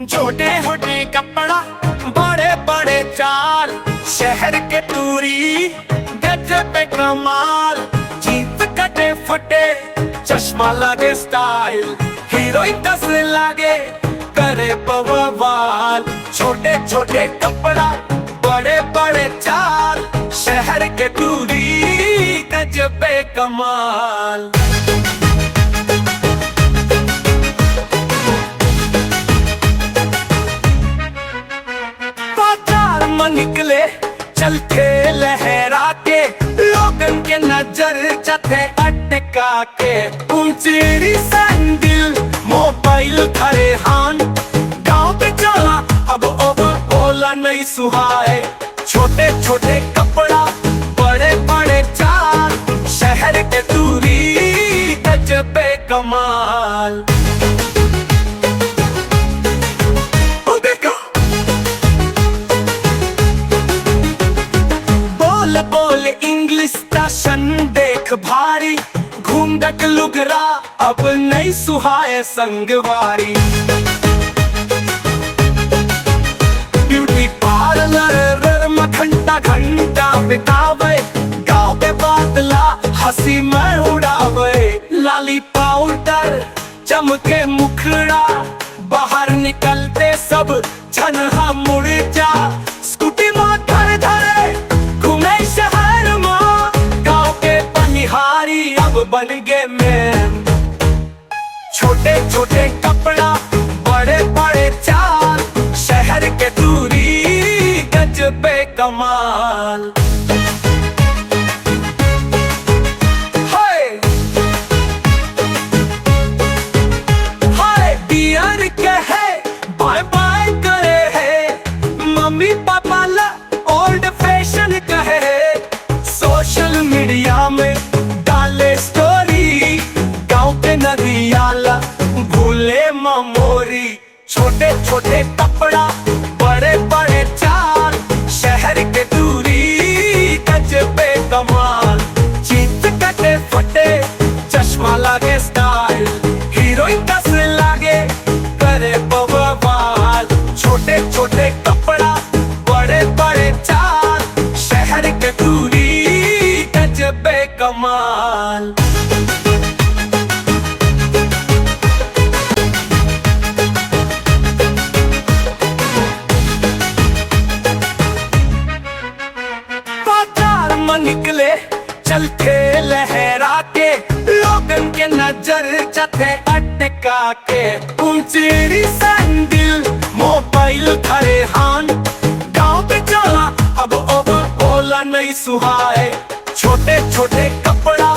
छोटे छोटे कपड़ा बड़े बड़े चाल, शहर के दूरी गजब पे कमाल। जीत कटे फटे चश्मा लगे स्टाइल, हीरोइन दस लागे करे बवाल। छोटे छोटे कपड़ा बड़े बड़े चाल, शहर के दूरी गजब पे कमाल। निकले चलते लहरा के, लोगन के नजर चथे अटका के। ऊंची सैंडल मोबाइल धरे हान, गांव पे चला अब बोला नहीं सुहाए। छोटे छोटे कपड़ा बड़े बड़े चाल, शहर के दूरी गजब पे कमाल। बोल इंग्लिश दर्शन देख भारी, घूंघट लुगरा अब नहीं सुहाए संगवारी। ब्यूटी पार्लर में घंटा घंटा बितावे, गाँव पे बादला हंसी में उड़ावे। लाली पाउडर चमके मुखड़ा, बाहर निकलते सब छनहा मुड़ जा। स्कूटी में धरे धरे शहर में, गाँव के पनिहारी अब बन गए मैन। छोटे छोटे कपड़ा बड़े बड़े चाल, शहर के दूरी गजब पे कमाल। हाय डियर कहे बाय बाय करे है, मम्मी पापा ला ओल्ड फैशन कहे। सोशल मीडिया में डाले स्टोरी, गाँव के नदियाला भूले मेमोरी। छोटे छोटे कपड़ा बड़े बड़े चाल, शहर के दूरी गजब पे कमाल। जीत कटे फटे चश्मा लागे स्टाइल, हीरोइन दस लागे करे बवाल। छोटे छोटे कपड़ा बड़े बड़े चाल, शहर के दूरी गजब पे कमाल। बाजार में निकले चलते लहरा के, लोगन के नजर चथे अटका के। ऊंची सैंडल मोबाइल धरे हान, गाँव पे चला अब बोला नहीं सुहाए। छोटे छोटे कपड़ा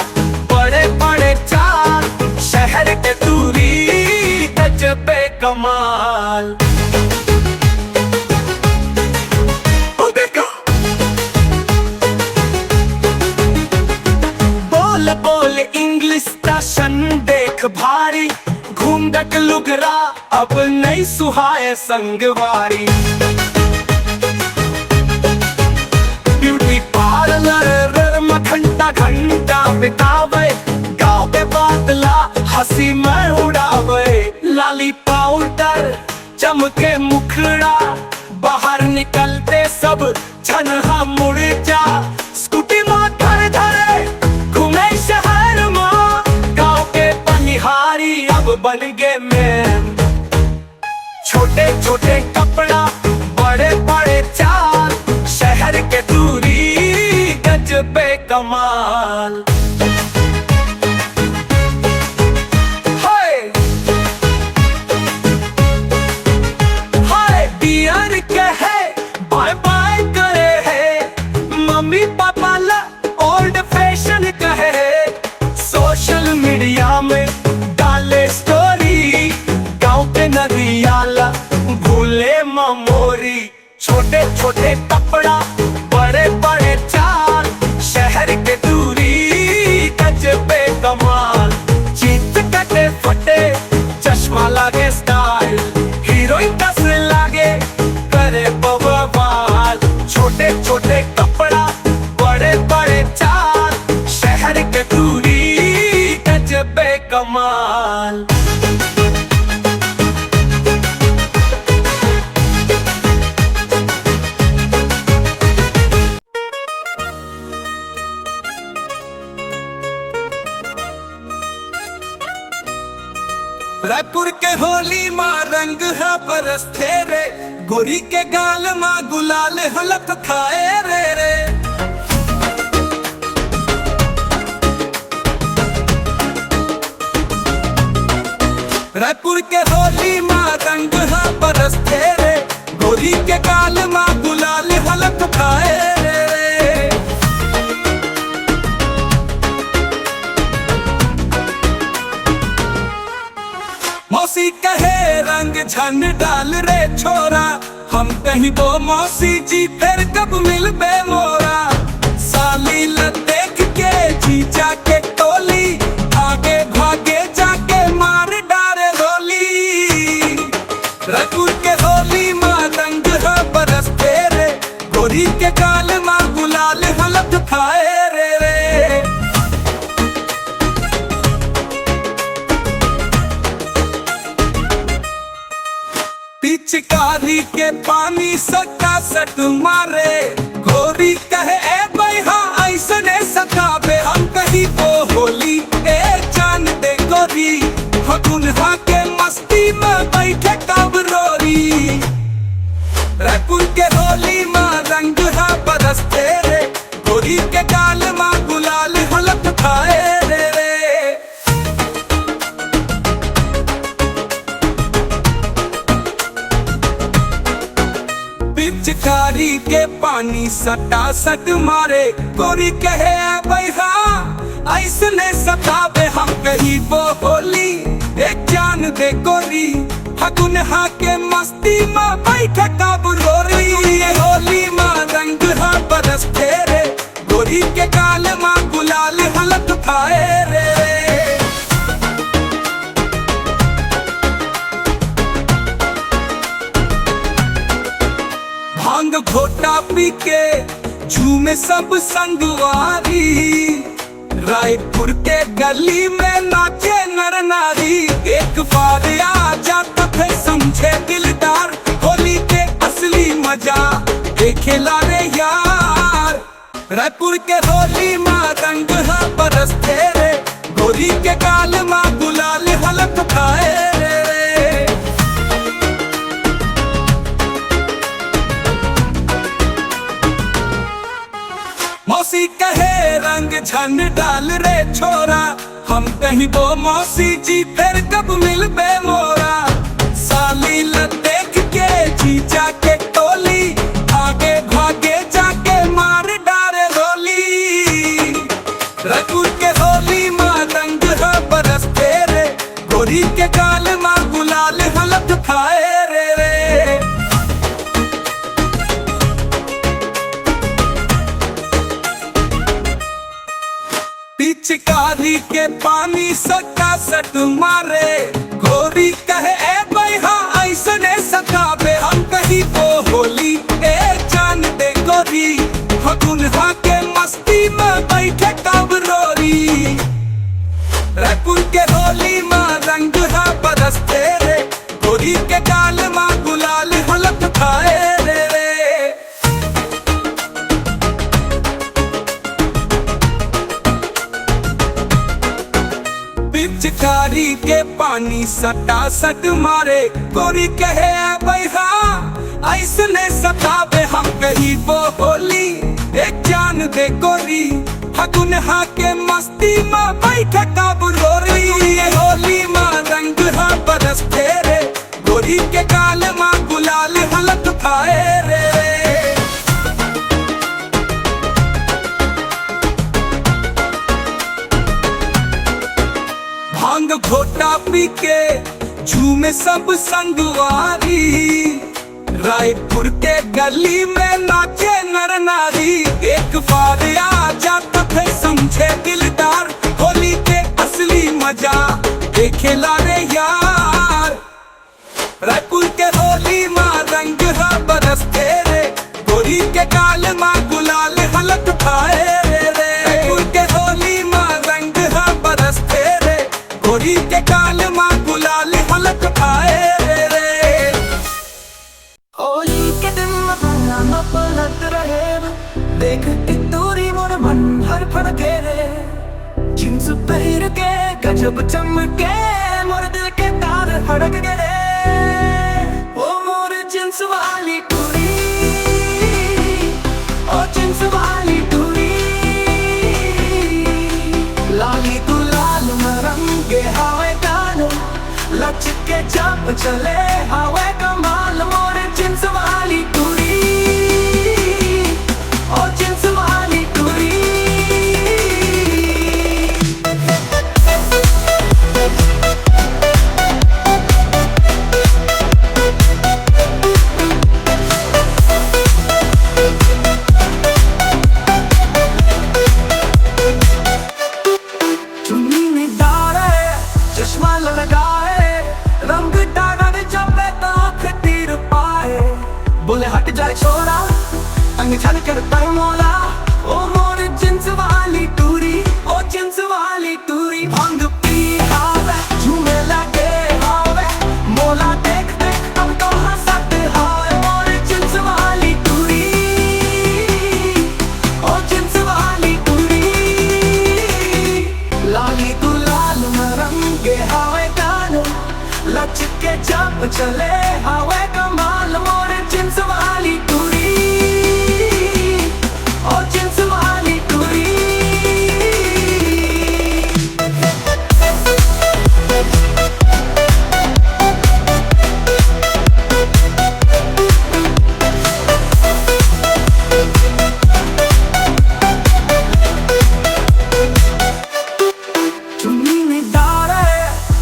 बड़े बड़े चाल, शहर के दूरी गजब पे कमाल। बोल बोल इंग्लिश दर्शन देख भारी, घूंघट लुगरा अब नहीं सुहाए संगवारी। ब्यूटी पार्लर में घंटा घंटा बितावे, गाँव पे बादला हंसी में उड़ावे। लाली पाउडर चमके मुखड़ा, बाहर निकलते सब छनहा मुड़ जा। स्कूटी में धरे धरे घूमे शहर में, गाँव के पनिहारी अब बन गए मैन। छोटे छोटे कपड़ा बड़े बड़े चाल, शहर के दूरी गजब पे कमाल। हाय डियर कहे बाय बाय करे है, मम्मी पापा ला ओल्ड फैशन कहे। सोशल मीडिया में डाले स्टोरी, गाँव के नदियाला भूले मेमोरी। छोटे छोटे कपड़ा बड़े बड़े चाल, शहर के दूरी गजब पे कमाल। जीत कटे फटे चश्मा लागे स्टाइल, हीरोइन दस लागे करे बवाल। छोटे छोटे कपड़ा बड़े बड़े चाल, शहर के दूरी गजब पे कमाल। रंग है बरस तेरे, गोरी के गाल माँ गुलाल हलक खाए रे रे। रायपुर के होली माँ रंग है बरस तेरे, गोरी के गाल माँ गुलाल हलक खाए रे रे। मौसी कहे रंग झन डाल रे छोरा, हम कहीं तो मौसी जी फिर कब मिल बे मोरा। साली ल देख के जीजा के टोली, आगे भागे जाके मार डारे रोली। रायपुर के होली माँ रंग है बरस तेरे, गोरी के गाल माँ गुलाल हलक खाए रे रे। पिचकारी के पानी सटा सट मारे, गोरी कहे ए भाई हाँ ऐसने सताबे। हम कहीं वो होली ए जान दे गोरी, फगुन हाँ के मस्ती में बैठे कब रोरी। रायपुर के होली माँ रंग है बरस तेरे, गोरी के गाल माँ गुलाल हलक खाए रे रे। पिचकारी के पानी सटा सट मारे, गोरी कहे भाई हाँ ऐसने सताबे। हम कहीं वो होली एक जान दे गोरी, फगुन हाँ के मस्ती में बैठे कब रोरी। ये होली माँ रंग है बरस तेरे, गोरी के गाल माँ गुलाल हलक खाए रे। भांग घोटा पी के झूमे सब संगवारी, रायपुर के गली में नाचे नर नारी। एक बार आ जाता थे समझे दिलदार, होली के असली मजा देखेला रे यार। रायपुर के होली माँ रंग है बरस तेरे, गोरी के गाल माँ गुलाल हलक खाए रे रे। मौसी कहे रंग झन डाल रे छोरा, हम कहीं वो मौसी जी फिर कब मिल बे मोरा। साली ल देख के जीजा के टोली, आगे भागे जाके मार डारे रोली। रायपुर के होली माँ रंग है बरस तेरे, गोरी के गाल माँ गुलाल हलक खाए रे रे। पिचकारी के पानी सटा सट मारे, गोरी कहे ए भाई हाँ ऐसने सताबे। हम कहीं वो होली ए जान दे गोरी, फगुन हाँ के मस्ती में बैठे कब रोरी। रायपुर के होली माँ रंग है बरस तेरे, गोरी के गाल माँ गुलाल हलक खाए रे रे। पिचकारी के पानी सटा सट मारे, गोरी कहे भाई हाँ ऐसने सताबे। हम कहीं वो होली एक जान दे गोरी, फगुन हाँ के मस्ती में बैठे कब रोरी। ये होली माँ रंग है बरस तेरे, गोरी के गाल माँ गुलाल हलक खाए रे रे। भांग घोटा पी के झूमे सब संगवारी, रायपुर के गली में नाचे नर नारी। एक बार आ जाता थे समझे दिलदार, होली के असली मजा देखेला रे यार। रायपुर के होली माँ रंग है बरस तेरे, गोरी के गाल माँ गुलाल हलक खाए रे रे। रायपुर के होली माँ रंग है बरस तेरे, गोरी के गाल माँ गुलाल हलक खाए रे रे। होली के दिन अपना पलट रहे, देख के दूरी मोर मन हर फड़के रे। जींस पहन के गजब चमके, मोर दिल के तार हड़क गए। ओ मोर जिन्स वाली टूरी, ओ जिन्स वाली टूरी, लाली गुलाल में रंगे हवे गानो, लचके जब चले हवे कमाल। मोर जिन्स वाली टूरी, ओ जिन्स वाली टूरी। चश्मा लगाए, रंग डागा ने जबे तो आँख तीर पाए, बोले हट जाए छोरा अंग छल कर पर मोला। ओ मोर जिन्स वाली टूरी, ओ जिन्स वाली टूरी, भंग पी आवे झूमे लगे आवे, मोला देख देख अब तो हंसते हावे। मोर जिन्स वाली टूरी, ओ जिन्स वाली टूरी, लाली गुलाल में रंगे हवे गानो, लचके जब चले हवे कमाल। मोर जिन्स वाली टूरी, ओ जिन्स वाली टूरी।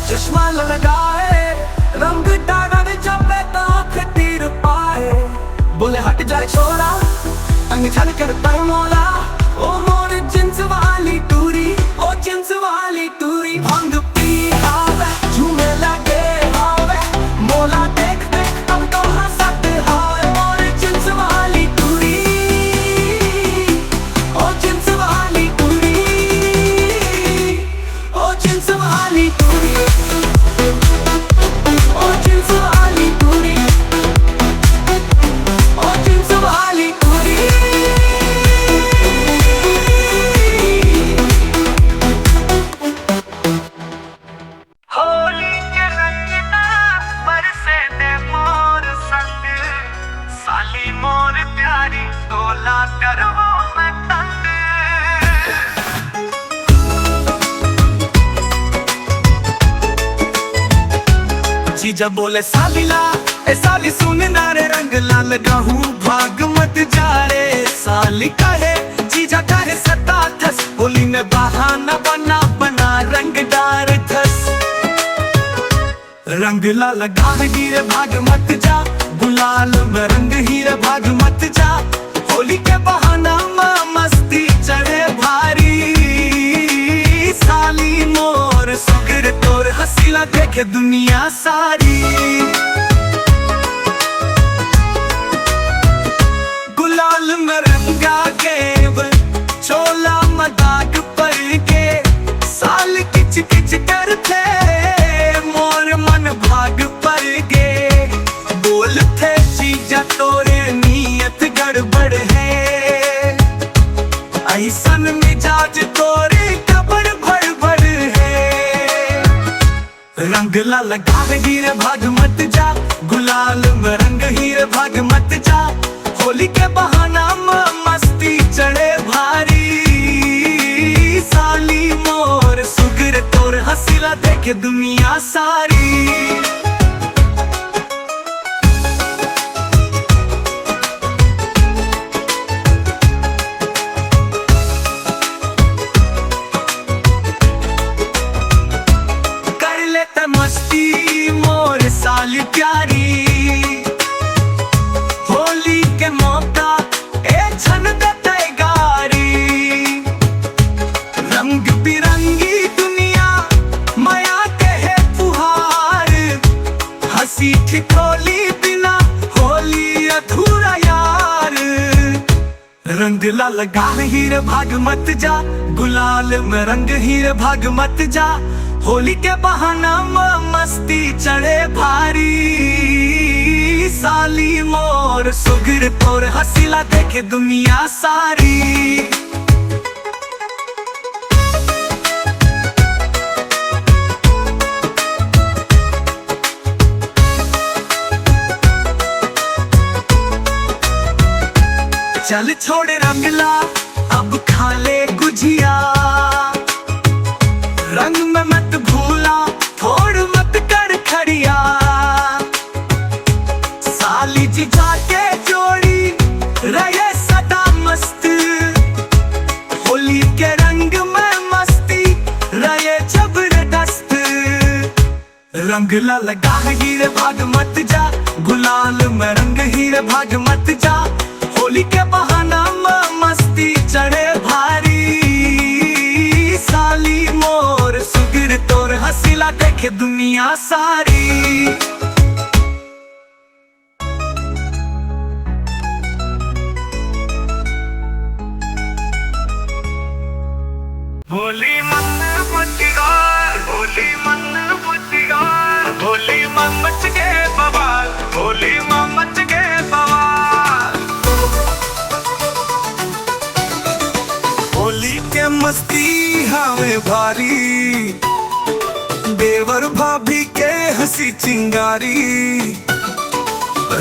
चश्मा लगाए, रंग डागा ने जबे तो आँख तीर पाए, बोले हट जाए छोरा अंग छल कर पर मोला। ओ मोर जिन्स वाली टूरी, ओ जिन्स वाली टूरी, भंग पी आवे झूमे लगे आवे, मोला देख देख अब तो हंसते हावे। मोर जिन्स वाली टूरी, ओ जिन्स वाली टूरी, ओ जिन्स वाली टूरी, ओ जिन्स वाली टूरी, ओ जिन्स वाली टूरी। होली के रंग ना बरसे दे मोर संग, साली मोर प्यारी तोला करवो मैं तंग। जीजा बोले साली ला, ए साली सुन ना रे, रंग लाल गाहू भाग मत जा रे। साली कहे जीजा कहे सता थस, होली में बहाना बना बना रंग डार थस। रंग लाल गाह हीरे भाग मत जा, गुलाल में रंग हीरे भाग मत जा, होली के बहाना में मस्ती चढ़े भारी। साली मोर सुगर तोर हसीला देखे दुनिया सारी। गुलाल में रंगा गेब चोला मदाग पर के, साल किच किच करते मोर मन भाग पर गे। बोल थे जीजा तोरे नीयत गड़बड़ है, ऐसन मिजाज तोरे कबर भड़बड़ है। रंग लाल गाह हीरे भाग मत जा, गुलाल में रंग हीरे भाग मत जा, होली के बहाना में मस्ती चढ़े भारी। साली मोर सुगर तोर हसीला देखे दुनिया सारी। मस्ती मोर साली प्यारी, होली के मौका ए छन दे गारी। रंग बिरंगी दुनिया माया कहे फुहार, हंसी ठिठोली बिना होली अधूरा यार। रंग लाल गाह हीरे भाग मत जा, गुलाल में रंग हीरे भाग मत जा, होली के बहाना में मस्ती चढ़े भारी। साली मोर सुगर तोर हसीला देखे दुनिया सारी। चल छोड़ रंगला अब खा ले गुजिया, रंग में मत भूला थोड़ मत कर खड़िया। साली जी जाके जोड़ी रहे सदा मस्त, होली के रंग में मस्ती रहे जबरदस्त। रंग ला लगा हीरे भाग मत जा, गुलाल में रंग हीरे भाग मत जा। होली के बहाना में मस्ती चढ़े भारी, साली मोर सुगिर तोर हसीला देखे दुनिया सारी। होली मन मचगार, होली मन मचगार, होली मन मच गए बवाल, होली मन मच गए बवाल। होली के मस्ती हमें भारी, देवर भाभी के हंसी चिंगारी।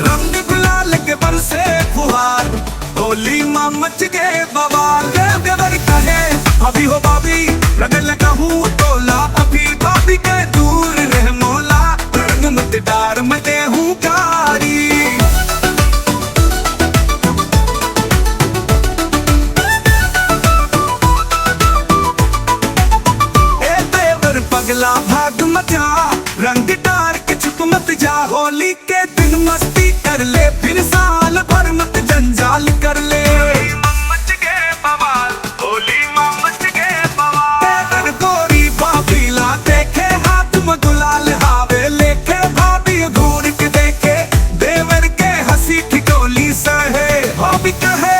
रंग गुलाल के बरसे फुहार, होली माँ मच गए बवाल। देवर कहे भाभी हो भाभी, रंग लगा हूँ तोला अभी, भाभी के दूर रह मोला। रंग मत डार मैं दे हूँ कारी, पगला भाग मत जा, रंग डार के छुप मत जा। होली के दिन मस्ती कर ले, फिर साल भर मत जंजाल कर ले। मच गए बवाल, होली मच गए बवाल। गोरी भाभी ला देखे हाथ में गुलाल हावे लेके, भाभी घूर के देखे देवर के हंसी ठिठोली सहे। भाभी कहे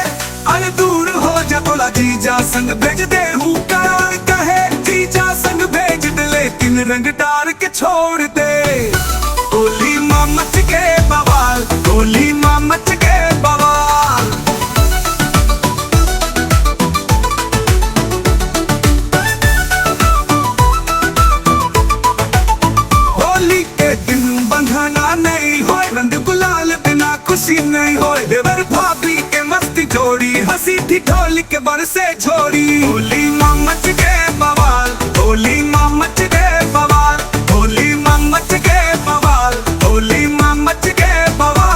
अरे दूर हो जा तोला जीजा संग भेज दे हूँ कार, कहे जीजा संग भेज दे लेकिन रंग डार के छोड़ दे। होली माँ मच गए बवाल, होली माँ मच गए बवाल। होली के दिन बंधना नहीं हो, रंग गुलाल बिना खुशी नहीं हो। देवर भाभी के मस्ती जोड़ी, हंसी ठिठोली के बरसे छोड़ी। होली माँ मच गए बवाल, होली माँ मच गए बवाल, होली माँ मच गए बवाल, होली माँ मच गए बवाल।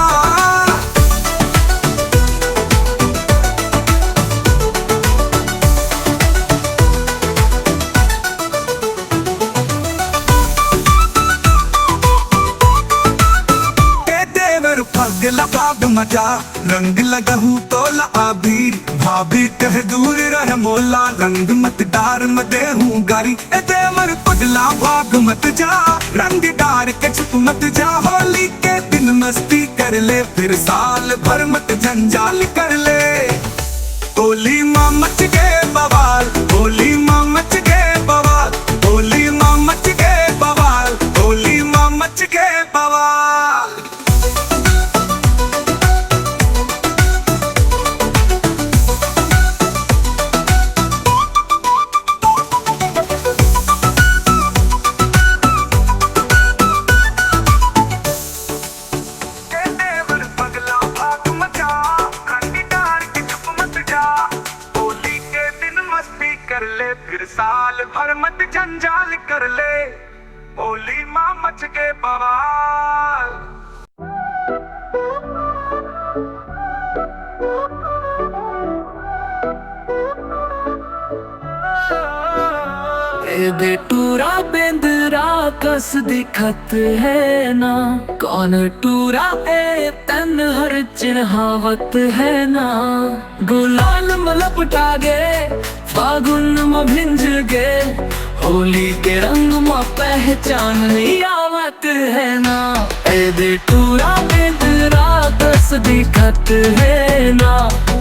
देवर पगला भाग मजा, रंग लगा हूँ तोला आबीर, भाभी कह दूर रह मोला। रंग मत डार मैं दे हूँ गारी, देवर पगला भाग मत जा, रंग डार के छुप मत जा। होली के दिन मस्ती कर ले, फिर साल भर मत जंजाल कर ले। होली माँ मच गए बवाल, होली माँ मच गए बवाल, होली माँ मच गए बवाल, होली माँ मच गए बवाल। फिर साल भर मत जंजाल कर ले, होली माँ मच के बवाल। दे टूरा बेंदरा कस दिखत है ना, कौन टूरा ए तन हर चिन्हावत है ना। गुलाल मलपटा गे फागुन में भिंज गे, होली के रंग में पहचान नहीं आवत है ना। ए दे टूरा बेंदरा कस दिखत है ना,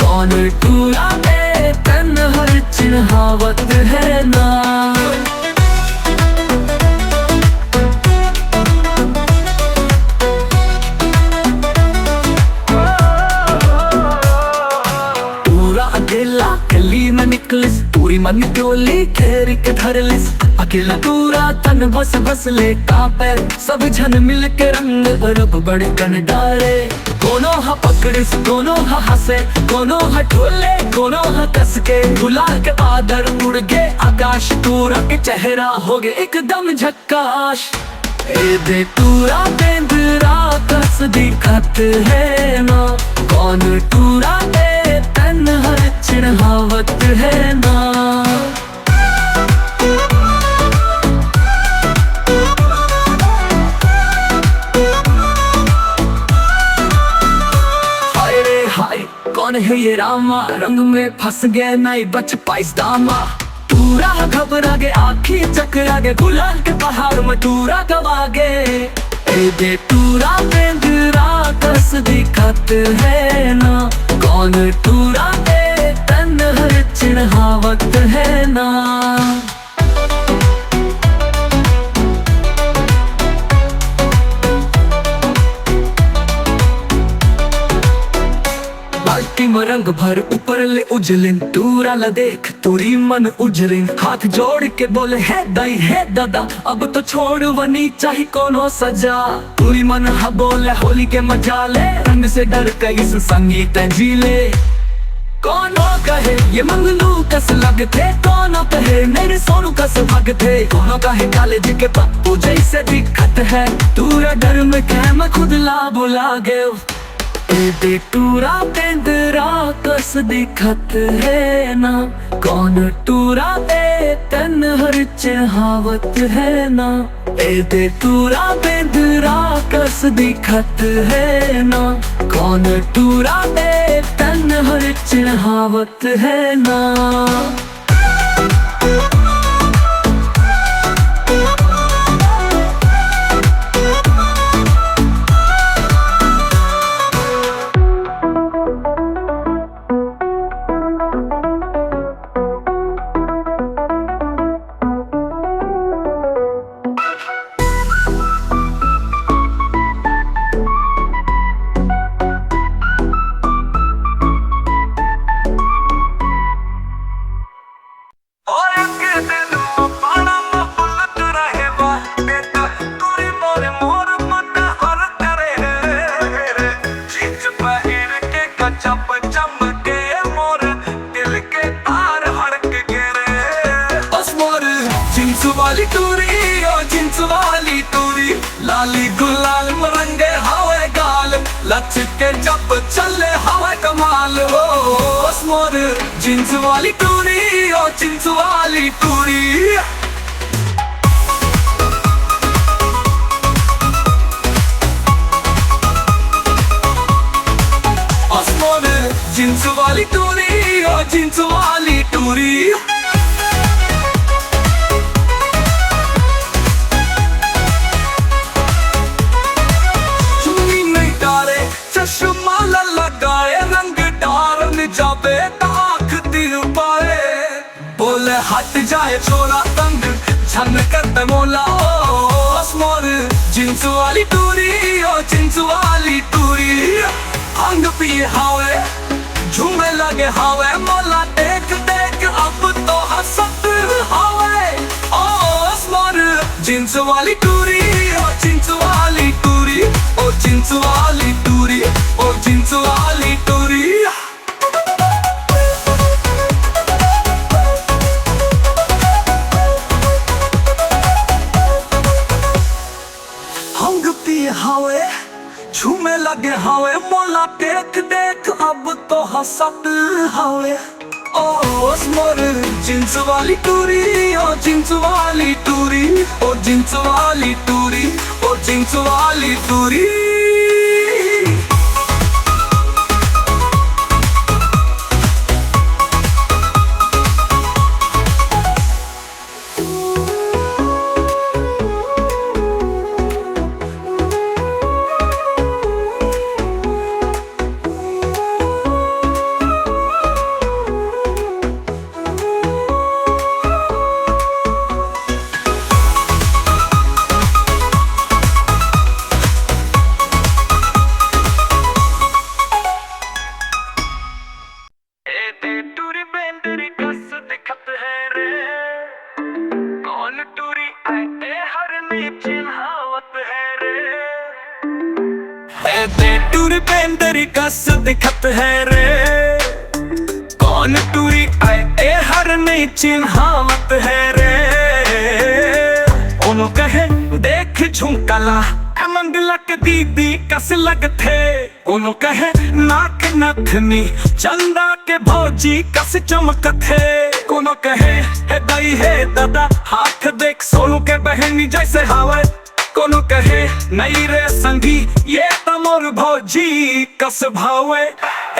कौन टूरा ए तन हर चिन्हावत है ना। मन टोली खेर के धर लिस अकेला पूरा तन बस बस ले कापे सब जन मिल के रंग बरब बड़े कन डारे कोनो हा पकड़िस कोनो हा हंसे कोनो हा ढोले कोनो हा कस के गुलाल के बादल उड़ गए आकाश पूरा के चेहरा हो गए एकदम झक्काश ए दे पूरा बेंदरा कस दिखत है ना कौन टूरा दे तन हर चिढ़ावत है ना कौन है ये रामा रंग में फंस गए नहीं बच पाइस दामा पूरा घबरा गए आँखी चकरा गए गुलाल के पहाड़ में टूरा गवा गए ए दे टूरा बेंदरा कस दिखत है ना कौन टूरा दे तन हर चिढ़ावत है ना में रंग भर ऊपर ले उजलिन तूरा ला देख तूरी मन उजरिन हाथ जोड़ के बोले है दाई है दादा अब तो छोड़ वनी चाहे कोनो सजा तूरी मन हा बोले होली के मजा ले रंग से डर कई संगीत जीले कोनो कहे ये मंगलू कस लगते कोनो कहे मेरे सोनू कस भगते कोनो कहे काले जी के पप्पू जैसे दिखत है तूरा डर में कह मैं खुद ला बुला गए ए दे टूरा बेंदरा कस दिखत है ना कौन टूरा दे तन हर चिढ़ावत है ना ए दे टूरा बेंदरा कस दिखत है ना कौन टूरा दे तन हर चिढ़ावत है ना वाली टूरी ओ जिंस वाली टूरी लाली गुलाल रंगे हवे गाल लच के जब चले हवे कमाल हो मोर जिंस वाली टूरी ओ जिंस वाली टूरी जिंस वाली टूरी ओ जिंस वाली टूरी चश्मा लगाए रंग डारन जाबे ताक दिल पाए बोले हट जाए छोरा तंग झन करते मोला मोर जिंस वाली टूरी ओ जिंस वाली टूरी अंग पिए हावे झूमे लगे हावे मोला देख देख अब तो हंसत हावे ओ मोर जिंस वाली टूरी ओ जिंस वाली टूरी ओ जिंस वाली टूरी ओ जिंस वाली टूरी हंग पिए हावे झूमे लगे हावे मोला देख देख अब तो हंसत हावे ओ मोर जिंस वाली टूरी ओ जिंस वाली टूरी ओ जिंस वाली टूरी ओ जिंस वाली टूरी टूरी पेंदरी कस दिखत है रे कौन टूरी आए ए हर नहीं चिन्हावत है रे उन्हों कहे देख झुमकला मंगलक दीदी कस लगथे उन्हों कहे नाक नथनी चंदा के भौजी कस चमकथे कोनो कहे हे दई हे दादा हाथ देख सोनू के बहनी जैसे हावे कोनो कहे नहीं रे संगी ये तमोर भौजी कस भावे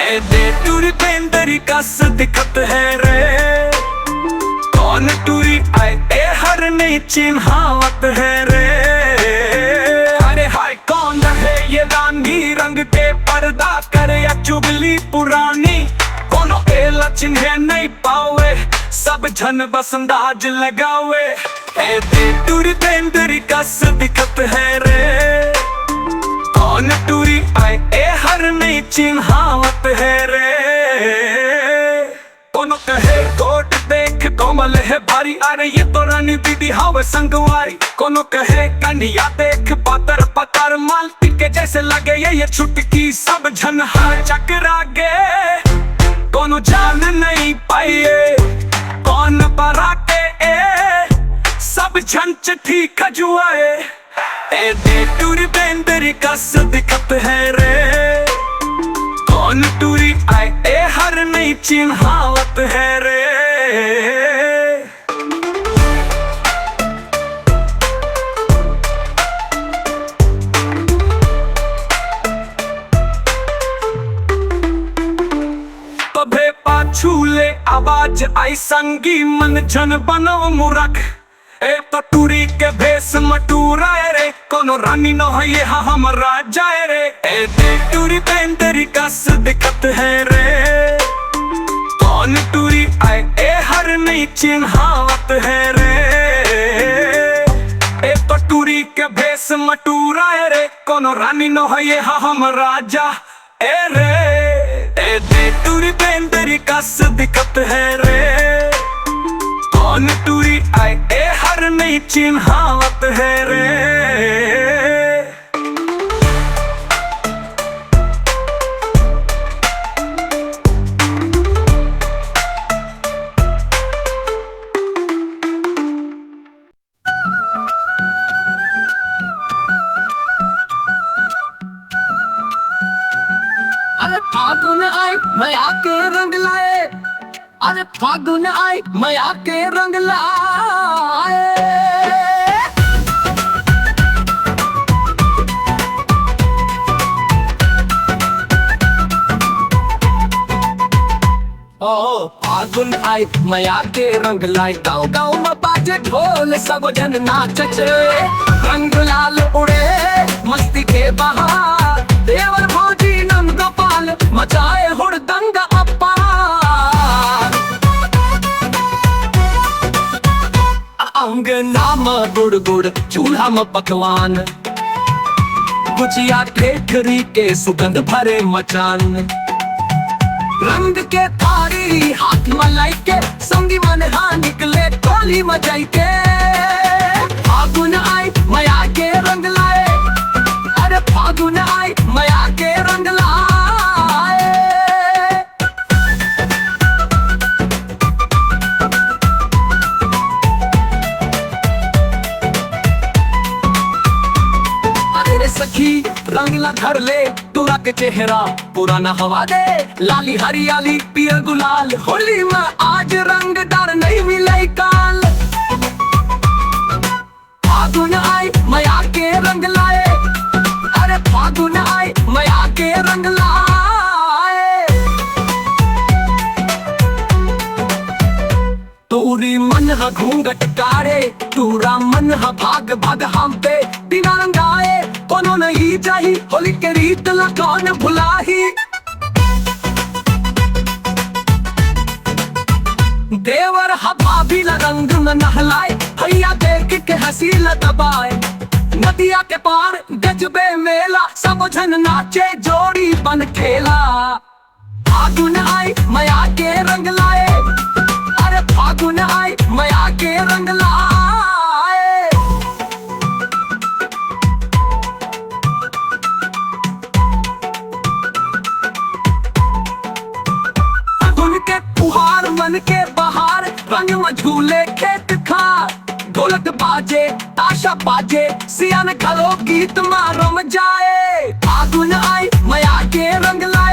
ए दे टूरी पेंदरी कस दिखत है रे कौन टूरी आए ए हर नहीं चिन्हावत है रे अरे हाय कौन है ये रानी रंग के पर्दा करे या चुगली पुरानी कोनो एला चिन्हे नहीं पावे सब झन बस अंदाज लगावे ए दे टूरी पेंदरी कस दिखत है रे कौन टूरी आए ए हर नहीं चिन्हावत है रे कोनो कहे कोट देख कोमल है भारी अरे ये तो रानी दीदी हावे संगवारी कोनो कहे कन्या देख पातर पतर मालती के जैसे लगे ये छुटकी सब झन हार चकरागे कोनो जान नहीं पाइए कौन बरा के ए सब झन चिट्ठी खजुआए ए दे टूरी पेंदरी कस दिखत है रे कौन टूरी आए ए हर नहीं चिन्हावत है रे तबे पाछूले आवाज आई संगी मन जन बनो मुरख ए तो टूरी के भेस मटूरा रे कोनो रानी न हो ये हम राजा रे ए दे टूरी पेंदरी कस दिखत है रे कौन टूरी आए ए हर नहीं चिन्हावत है रे ए तो टूरी के भेस मटूरा रे कोनो रानी न हो ये हम राजा ए रे ए दे टूरी पेंदरी कस दिखत है रे कौन टूरी आए ए हर नहीं चिन्हावत है रे अरे फागुन आई मैं आके रंग लाए अरे फागुन आई मैं आके रंग लाए ओ फागुन आई मैं आके रंग लाई गाँव गाँव में बाजे ढोल सब जन नाचे रंग लाल उड़े मस्ती के बहार देवर भौजी नंद गोपाल मचाए हुड़दंग अपार अंगना में गुड़ गुड़ चूल्हा में पकवान गुजिया ठेठरी के सुगंध भरे मचान रंग के थारी हाथ मलाई के संगी मन हाँ निकले टोली मचाई के फागुन आई मैं आके रंग लाए अरे फागुन आई मैं आके रंग लाए अरे सखी रंग ला धर ले तोरा के चेहरा पुराना हवा दे लाली हरियाली पियर गुलाल होली में आज रंग डर नहीं मिले काल फागुन आई मैं आके रंग लाए अरे फागुन आई मैं आके रंग लाए तोरी मन हा घूंघट कारे तूरा मन हा भाग भाग हम पे बिना रंगाए कोनो नहीं चाही होली के रीत ला कौन भुलाही देवर हवा भी रंग में नहलाए भैया देख के हंसी ल दबाए नदिया के पार गजबे मेला सब जन नाचे जोड़ी बन खेला फागुन आई मैं आके रंग लाए अरे फागुन आई मैं आके रंग लाए झूले खेत खार ढोलक बाजे ताशा बाजे सियान घरों गीत मारो जाए फागुन आई मया के रंग ला